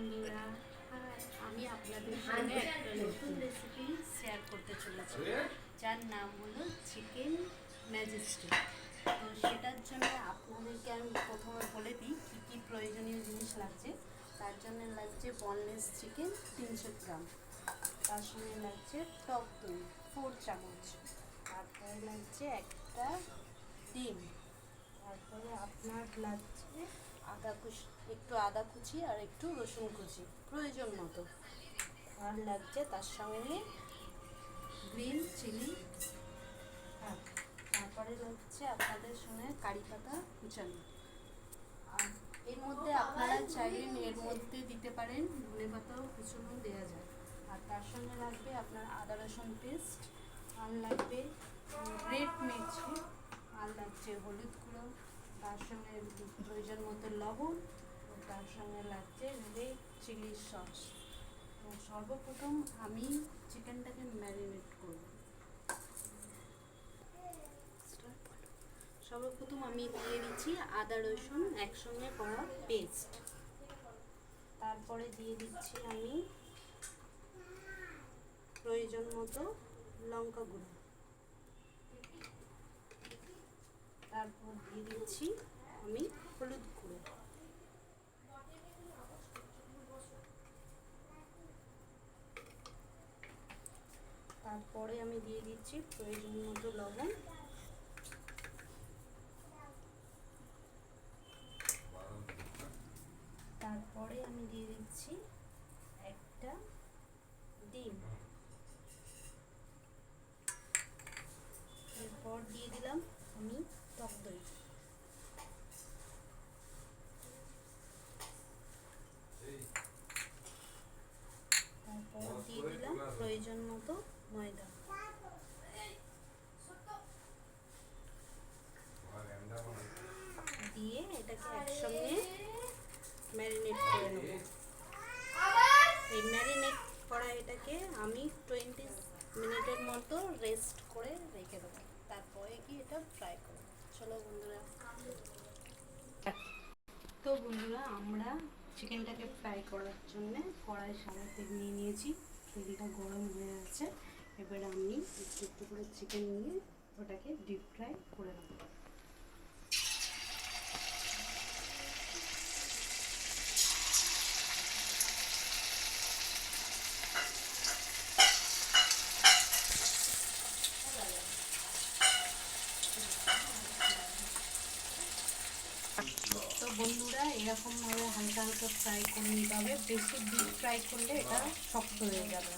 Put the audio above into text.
বন্ধুরা, আমি আপনাদের সঙ্গে একটা নতুন রেসিপি শেয়ার করতে চলেছি, যার নাম হলো চিকেন ম্যাজেস্টিক। তো সেটার জন্য আপনাদেরকে আমি প্রথমে বলে দিই কী কী প্রয়োজনীয় জিনিস লাগছে। তার জন্য লাগছে বনলেস চিকেন 300 গ্রাম, তার সঙ্গে লাগছে টক দই 4 চামচ, তারপরে লাগছে একটা ডিম, তারপরে আপনার লাগছে একটু আদা কুচি আর একটু রসুন কুচি প্রয়োজন মতো, আর লাগছে তার সঙ্গে গ্রিন চিলি, তারপরে লাগছে আপনাদের সঙ্গে কারি পাতা কুচানো। আর এর মধ্যে আপনারা চাইলে এর মধ্যে দিতে পারেন ধনে পাতাও কুচানো দেওয়া যায়। আর তার সঙ্গে লাগবে আপনার আদা রসুন পেস্ট, আর লাগবে রেড মির্চি, আর লাগছে হলুদ গুঁড়ো, তার সঙ্গে প্রয়োজন মতো লবণ, তার সঙ্গে লাগছে রেড চিলি সস। তো সর্বপ্রথম আমি চিকেনটাকে ম্যারিনেট করব। সর্বপ্রথম আমি দিয়ে দিচ্ছি আদা রসুন একসঙ্গে করা পেস্ট, তারপরে দিয়ে দিচ্ছি আমি প্রয়োজন মতো লঙ্কা গুঁড়ো, তারপর দিয়ে দিচ্ছি আমি হলুদ গুঁড়ো, তারপরে আমি দিয়ে দিচ্ছি প্রয়োজন মতো লবণ, তারপরে আমি দিয়ে দিচ্ছি একটা ডিম, এরপর দিয়ে দিলাম আমি টক দই, তারপর দিয়ে দিলাম প্রয়োজন মতো ময়দা, দিয়ে এটাকে একসঙ্গে ম্যারিনেট করে নেব। এই ম্যারিনেট করা এটাকে আমি 20 মিনিটের মতো রেস্ট করে রেখে দেবো, তারপরে কি এটা ফ্রাই করব। চলো বন্ধুরা। তো বন্ধুরা, আমরা চিকেনটাকে ফ্রাই করার জন্য কড়াই সাদা তেল নিয়ে নিয়েছি, তেলটা গরম হয়ে আছে। এবার আমি একটু একটু করে চিকেন নিয়ে ওটাকে ডিপ ফ্রাই করে নেব। তো বন্ধুরা, এরকমভাবে হালকা হালকা ফ্রাই করে নিতে হবে, বেশি ডিপ ফ্রাই করলে এটা শক্ত হয়ে যাবে।